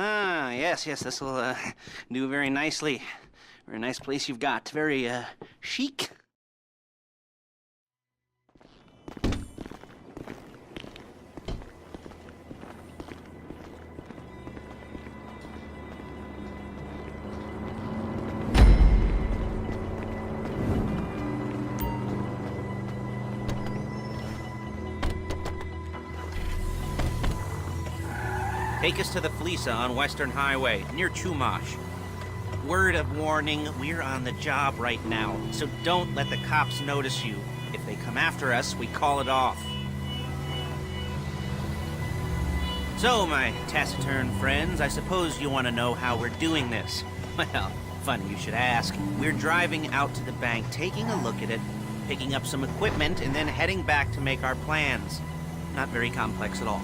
Ah, yes, this'll do very nicely. Very nice place you've got. Very, chic. Take us to the Fleeca on Western Highway, near Chumash. Word of warning, we're on the job right now, so don't let the cops notice you. If they come after us, we call it off. So, my taciturn friends, I suppose you want to know how we're doing this. Well, funny you should ask. We're driving out to the bank, taking a look at it, picking up some equipment, and then heading back to make our plans. Not very complex at all.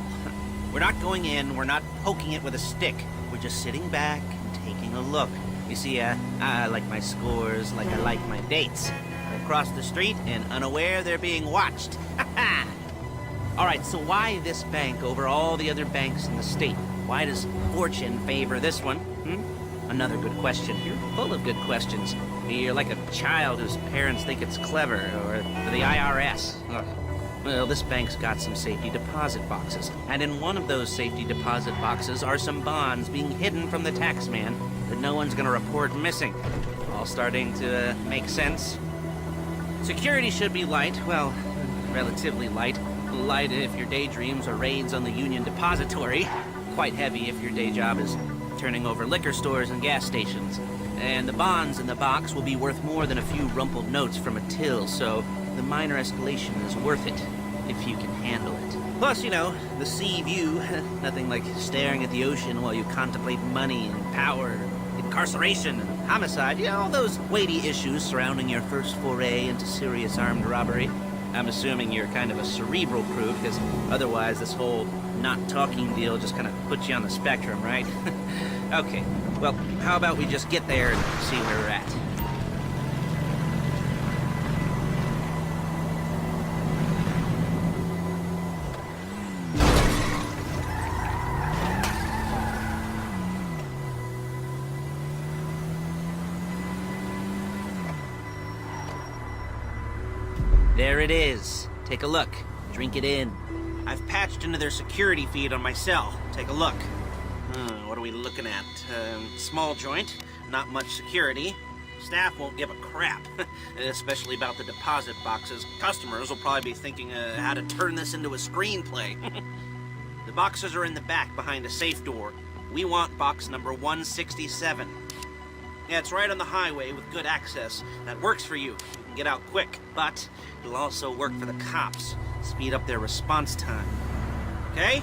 We're not going in, we're not poking it with a stick. We're just sitting back and taking a look. You see, I like my scores like I like my dates. I cross the street and unaware they're being watched. All right, so why this bank over all the other banks in the state? Why does fortune favor this one? Another good question. You're full of good questions. You're like a child whose parents think it's clever, or the IRS. Ugh. Well, this bank's got some safety deposit boxes, and in one of those safety deposit boxes are some bonds being hidden from the taxman that no one's gonna report missing. All starting to make sense. Security should be light, well, relatively light. Light if your daydreams are raids on the Union Depository. Quite heavy if your day job is turning over liquor stores and gas stations. And the bonds in the box will be worth more than a few rumpled notes from a till, so the minor escalation is worth it, if you can handle it. Plus, you know, the sea view, nothing like staring at the ocean while you contemplate money and power, incarceration and homicide, you know, all those weighty issues surrounding your first foray into serious armed robbery. I'm assuming you're kind of a cerebral crew, because otherwise this whole not talking deal just kind of puts you on the spectrum, right? Okay, well, how about we just get there and see where we're at? There it is. Take a look. Drink it in. I've patched into their security feed on my cell. Take a look. What are we looking at? Small joint, not much security. Staff won't give a crap, especially about the deposit boxes. Customers will probably be thinking how to turn this into a screenplay. The boxes are in the back behind a safe door. We want box number 167. Yeah, it's right on the highway with good access. That works for you. You can get out quick, but it'll also work for the cops. Speed up their response time. Okay?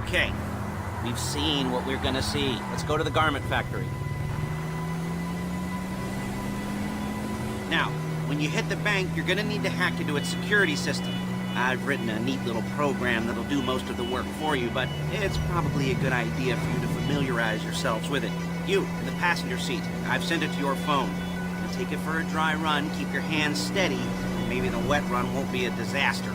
Okay. We've seen what we're gonna see. Let's go to the garment factory. Now, when you hit the bank, you're gonna need to hack into its security system. I've written a neat little program that'll do most of the work for you, but it's probably a good idea for you to familiarize yourselves with it. You, in the passenger seat, I've sent it to your phone. Now take it for a dry run, keep your hands steady, and maybe the wet run won't be a disaster.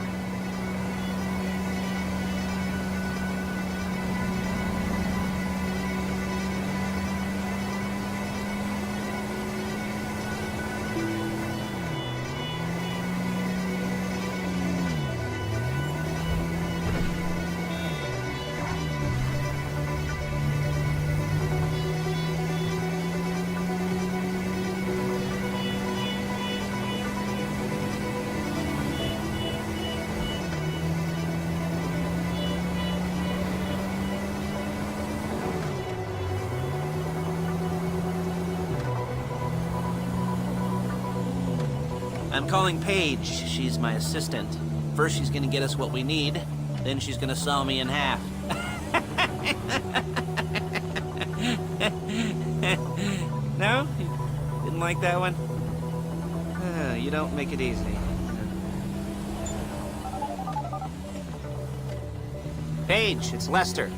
I'm calling Paige. She's my assistant. First she's gonna get us what we need, then she's gonna saw me in half. No? You didn't like that one? You don't make it easy. Paige, it's Lester.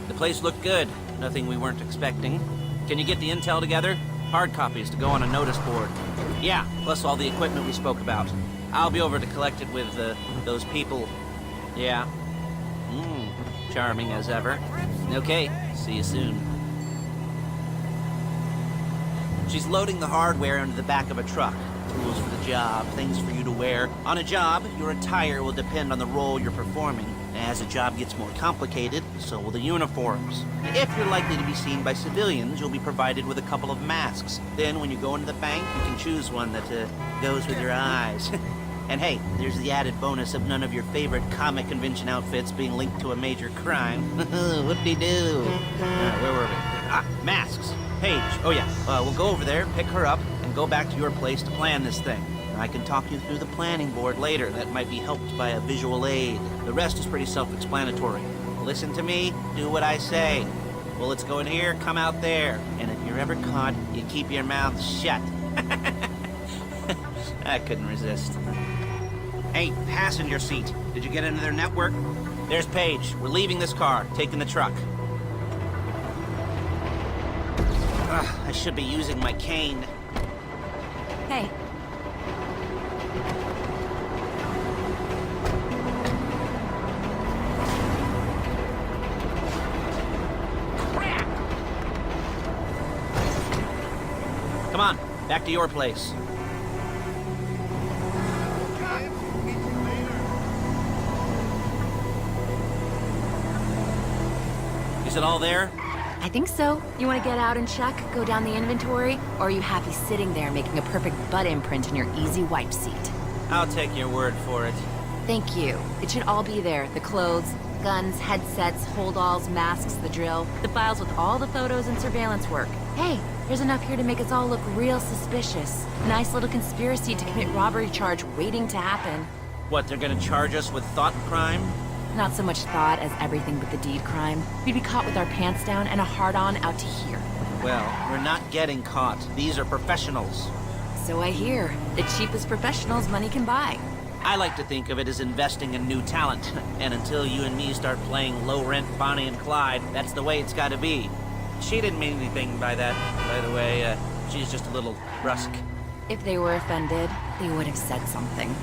The place looked good. Nothing we weren't expecting. Can you get the intel together? Hard copies to go on a notice board. Yeah, plus all the equipment we spoke about. I'll be over to collect it with, those people. Yeah. Charming as ever. Okay, see you soon. She's loading the hardware into the back of a truck. Tools for the job, things for you to wear. On a job, your attire will depend on the role you're performing. As the job gets more complicated, so will the uniforms. If you're likely to be seen by civilians, you'll be provided with a couple of masks. Then, when you go into the bank, you can choose one that goes with your eyes. And hey, there's the added bonus of none of your favorite comic convention outfits being linked to a major crime. Whoop-de-doo. Where were we? Ah, masks. Paige. Oh yeah, we'll go over there, pick her up, and go back to your place to plan this thing. I can talk you through the planning board later. That might be helped by a visual aid. The rest is pretty self-explanatory. Listen to me, do what I say. Bullets go in here, come out there. And if you're ever caught, you keep your mouth shut. I couldn't resist. Hey, passenger seat. Did you get into their network? There's Paige. We're leaving this car, taking the truck. I should be using my cane. Hey. Crap! Come on, back to your place. Is it all there? I think so. You want to get out and check, go down the inventory, or are you happy sitting there making a perfect butt imprint in your easy wipe seat? I'll take your word for it. Thank you. It should all be there. The clothes, guns, headsets, holdalls, masks, the drill, the files with all the photos and surveillance work. Hey, there's enough here to make us all look real suspicious. Nice little conspiracy to commit robbery charge waiting to happen. What, they're gonna charge us with thought crime? Not so much thought as everything but the deed crime. We'd be caught with our pants down and a hard-on out to here. Well, we're not getting caught. These are professionals. So I hear. The cheapest professionals money can buy. I like to think of it as investing in new talent. And until you and me start playing low-rent Bonnie and Clyde, that's the way it's gotta be. She didn't mean anything by that, by the way. She's just a little brusque. If they were offended, they would have said something.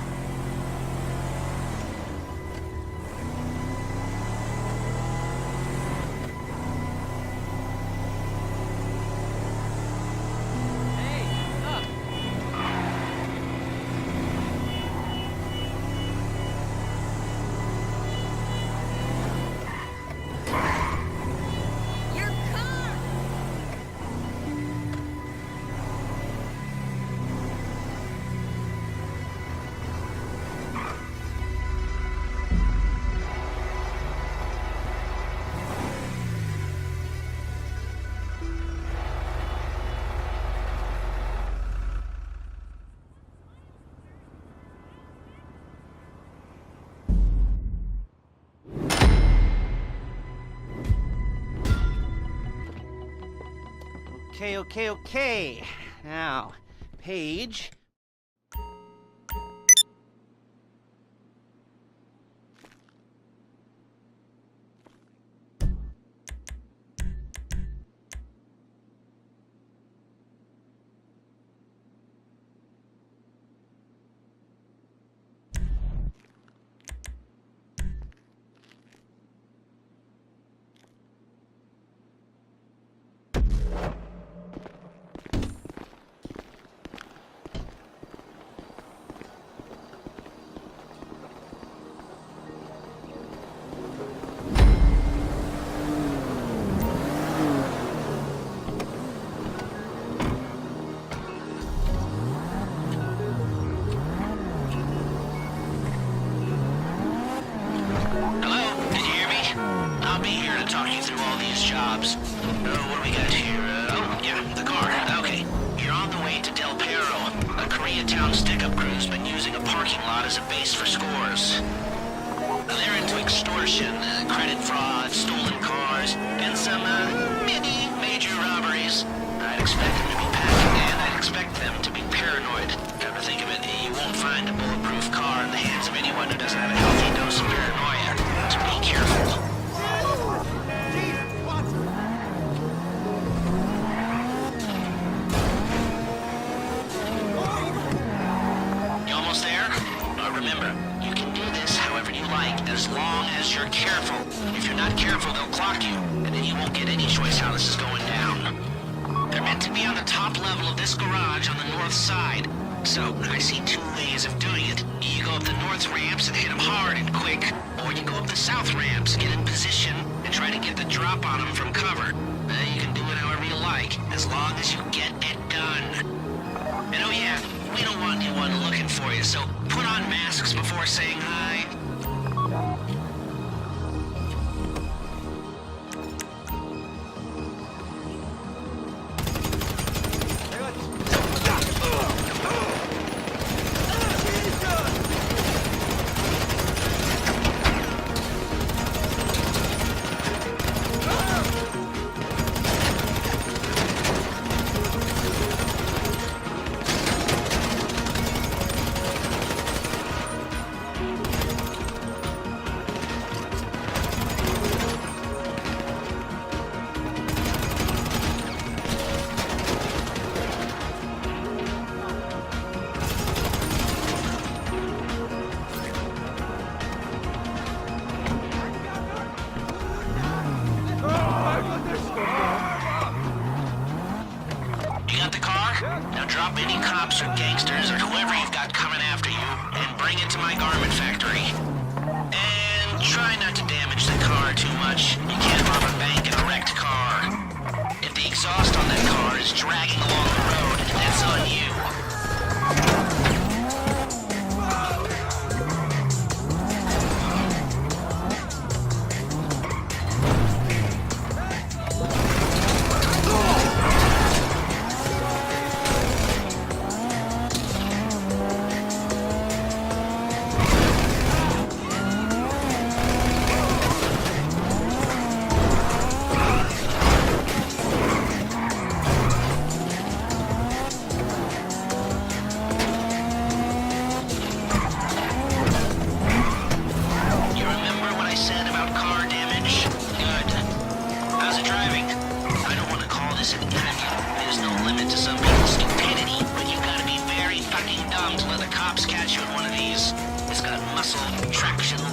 Okay. Now, Paige. Jobs. What do we got here? The car. Okay. You're on the way to Delpero. A Koreatown stick-up crew's been using a parking lot as a base for scores. They're into extortion, credit fraud, stolen cars, and some, major robberies. I'd expect them to be packing, and I'd expect them to be paranoid. Come to think of it, you won't find a bulletproof car in the hands of anyone who doesn't have a healthy dose of paranoia. So be careful. Remember, you can do this however you like, as long as you're careful. If you're not careful, they'll clock you, and then you won't get any choice how this is going down. They're meant to to be on the top level of this garage on the north side. So, I see two ways of doing it. You go up the north ramps and hit them hard and quick, or you go up the south ramps, get in position, and try to get the drop on them from cover. You can do it however you like, as long as you get it done. And oh yeah, we don't want anyone looking for you, so put on masks before saying hi. Drop any cops or gangsters or whoever you've got coming after you and bring it to my garment factory. And try not to damage the car too much. You can't rob a bank in a wrecked car. If the exhaust on that car is dragging along the road, that's on you.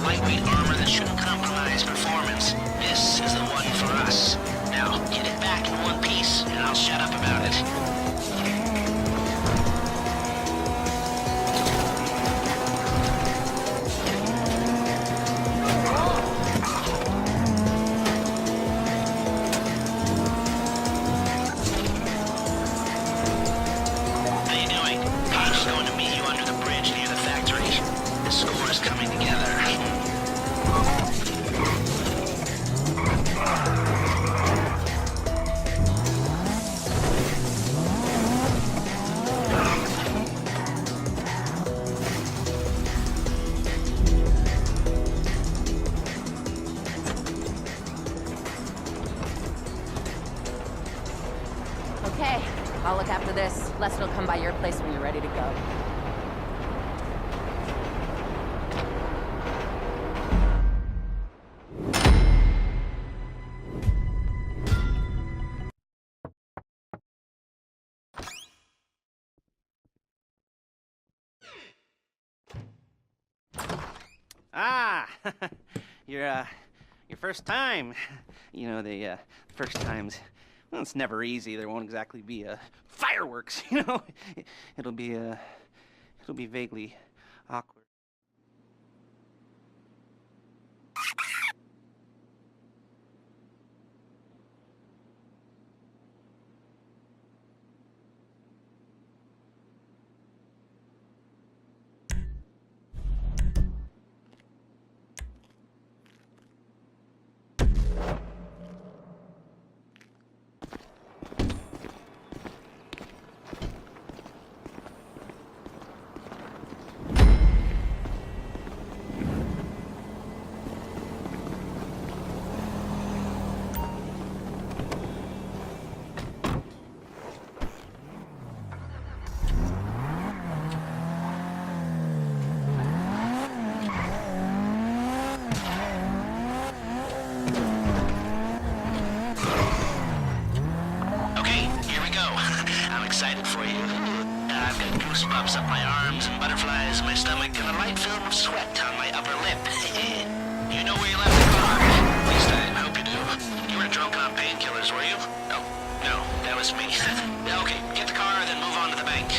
Lightweight armor that shouldn't compromise performance. This is the one for us. Now, get it back in one piece, and I'll shut up about it. How you doing? I'm just going to meet you under the bridge near the factory. The score is coming together. Okay, I'll look after this. Lester will come by your place when you're ready to go. Ah, your first time. You know, the first times, well, it's never easy. There won't exactly be fireworks, you know. It'll be vaguely awkward. Goosebumps up my arms and butterflies in my stomach and a light film of sweat on my upper lip. You know where you left the car? At least I hope you do. You were drunk on painkillers, were you? Oh, no, that was me. Okay, get the car, then move on to the bank.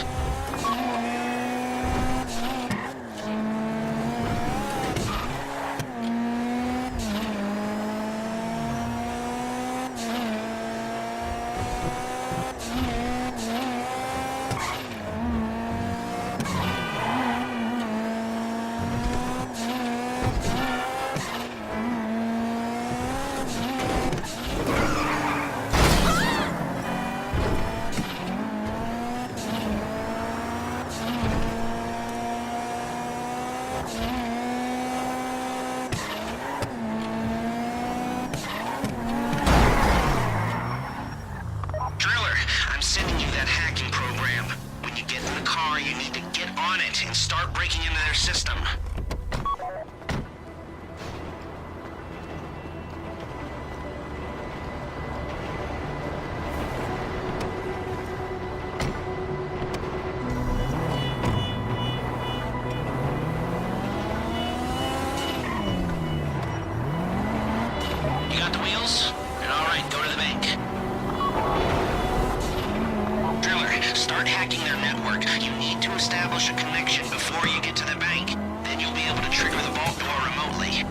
Driller, I'm sending you that hacking program. When you get in the car, you need to get on it and start breaking into their system. You got the wheels? Then all right, go to the bank. Driller, start hacking their network. You need to establish a connection before you get to the bank. Then you'll be able to trigger the vault door remotely.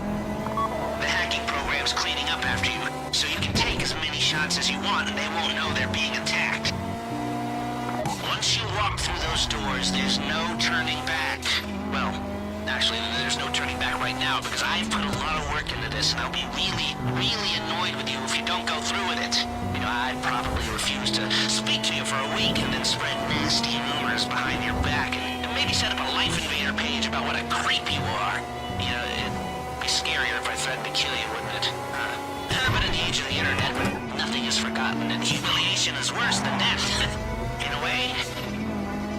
The hacking program's cleaning up after you, so you can take as many shots as you want and they won't know they're being attacked. Once you walk through those doors, there's no turning back. Well, actually, there's no turning back right now because I've put a lot of work into this and I'll be really, really annoyed with you if you don't go through with it. You know, I'd probably refuse to speak to you for a week and then spread nasty rumors behind your back and maybe set up a Life Invader page about what a creep you are. You know, it'd be scarier if I threatened to kill you, wouldn't it? But in the age of the internet, nothing is forgotten and humiliation is worse than death. In a way.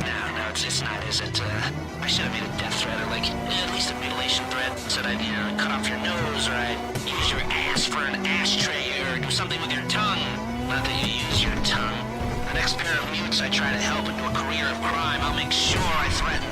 No, it's not, is it? I should have made a death threat or like, at least a mutilation threat. Said I'd, cut off your nose or I'd use your ass for an ashtray or do something with your tongue. Not that you use your tongue. The next pair of mutes I try to help into a career of crime, I'll make sure I threaten.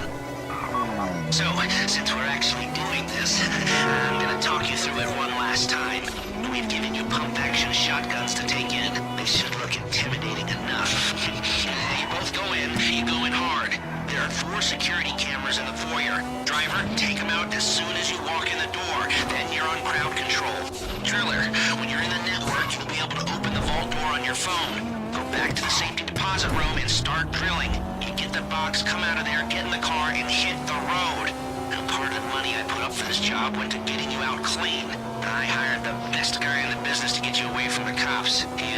So, since we're actually doing this, I'm gonna talk you through it one last time. We've given you pump-action shotguns to take in. They should look intimidating enough. You both go in, you go in hard. There are 4 security cameras in the foyer. Driver, take them out as soon as you walk in the door. Then you're on crowd control. Driller, when you're in the network, you'll be able to open the vault door on your phone. Go back to the safety deposit room and start drilling. You get the box, come out of there, get in the car, and hit the road. Now, part of the money I put up for this job went to getting you out clean. I hired the best guy in the business to get you away from the cops. He,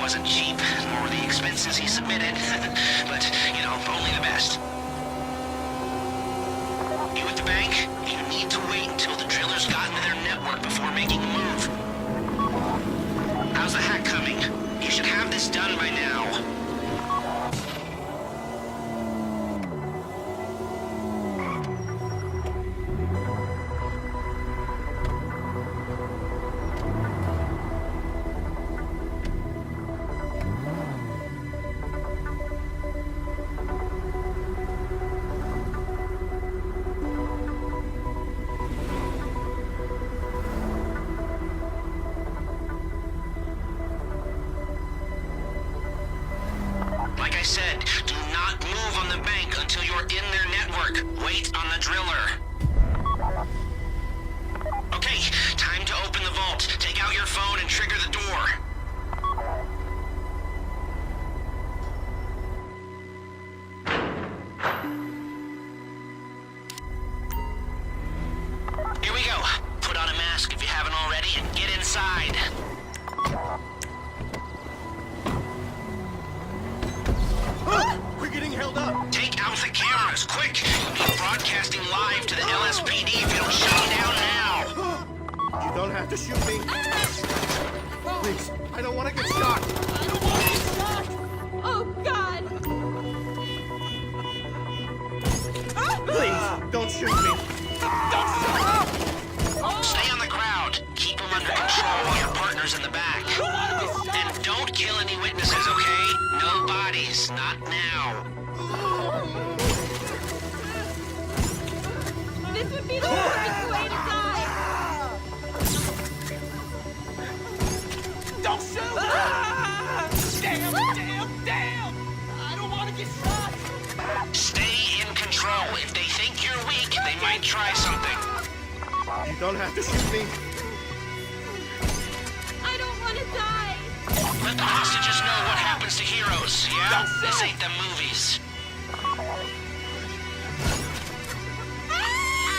wasn't cheap, nor the expenses he submitted. But, only the best. You at the bank? You need to wait until the drillers got into their network before making a move. How's the hack coming? You should have this done by now. Like I said, do not move on the bank until you're in their network. Wait on the driller. Okay, time to open the vault. Take out your phone and trigger the door. Here we go. Put on a mask if you haven't already and get inside. We're getting held up! Take out the cameras, quick! You'll be broadcasting live to the LSPD if you don't shut them down now! You don't have to shoot me. Please, I don't want to get shot. Oh, God! Please, don't shoot me. Stay on the crowd. Keep them under control while your partner's in the back. And don't kill any witnesses, okay? No bodies, not now. This would be the worst way to die! Don't shoot! Damn! Damn! I don't want to get shot! Stay in control. If they think you're weak, they might try something. You don't have to shoot me. I don't want to die. Let the hostages know what happens to heroes, yeah? This ain't the movies.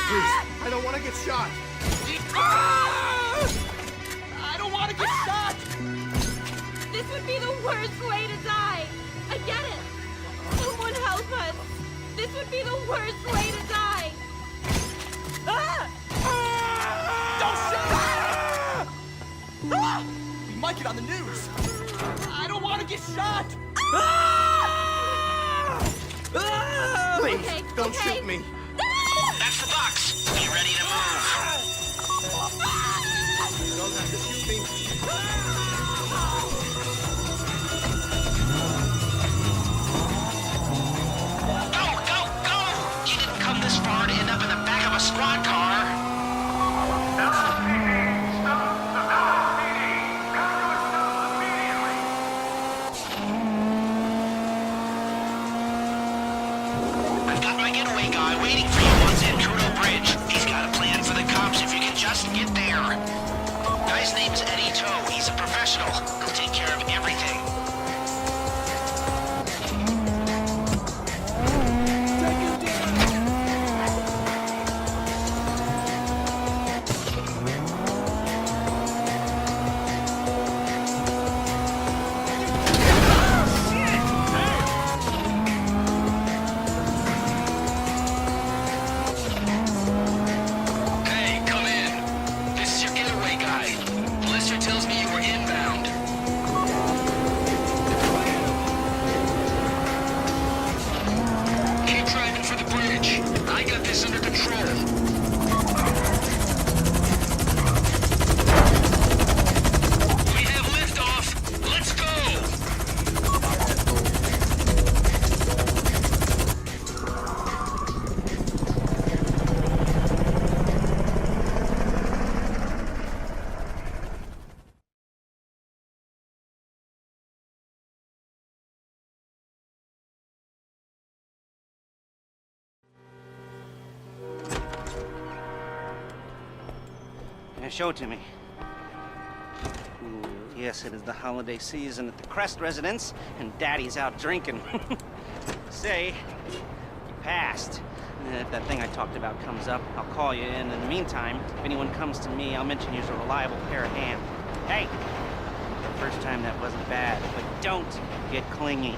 Please, I don't want to get shot. I don't want to get shot! This would be the worst way to die. I get it. Someone help us. This would be the worst way to die. Don't shoot! We might get on the news. I don't want to get shot! Please, Okay, don't okay. shoot me. That's the box. Be ready to move. You don't have to shoot me. Go, go, go! You didn't come this far to end up in the back of a squad car. I've got my getaway guy waiting for you on Zancudo Bridge. He's got a plan for the cops if you can just get there. Guy's name's Eddie Toe. He's a professional. He'll take care of everything. Hey, come in. This is your getaway guy. Blister tells me you were inbound. Keep driving for the bridge. I got this under control. We have liftoff. Let's go. Now show it to me. Ooh, yes, it is the holiday season at the Crest residence, and Daddy's out drinking. Say, you passed. And if that thing I talked about comes up, I'll call you in. In the meantime, if anyone comes to me, I'll mention you're a reliable pair of hands. Hey, the first time that wasn't bad, but don't get clingy.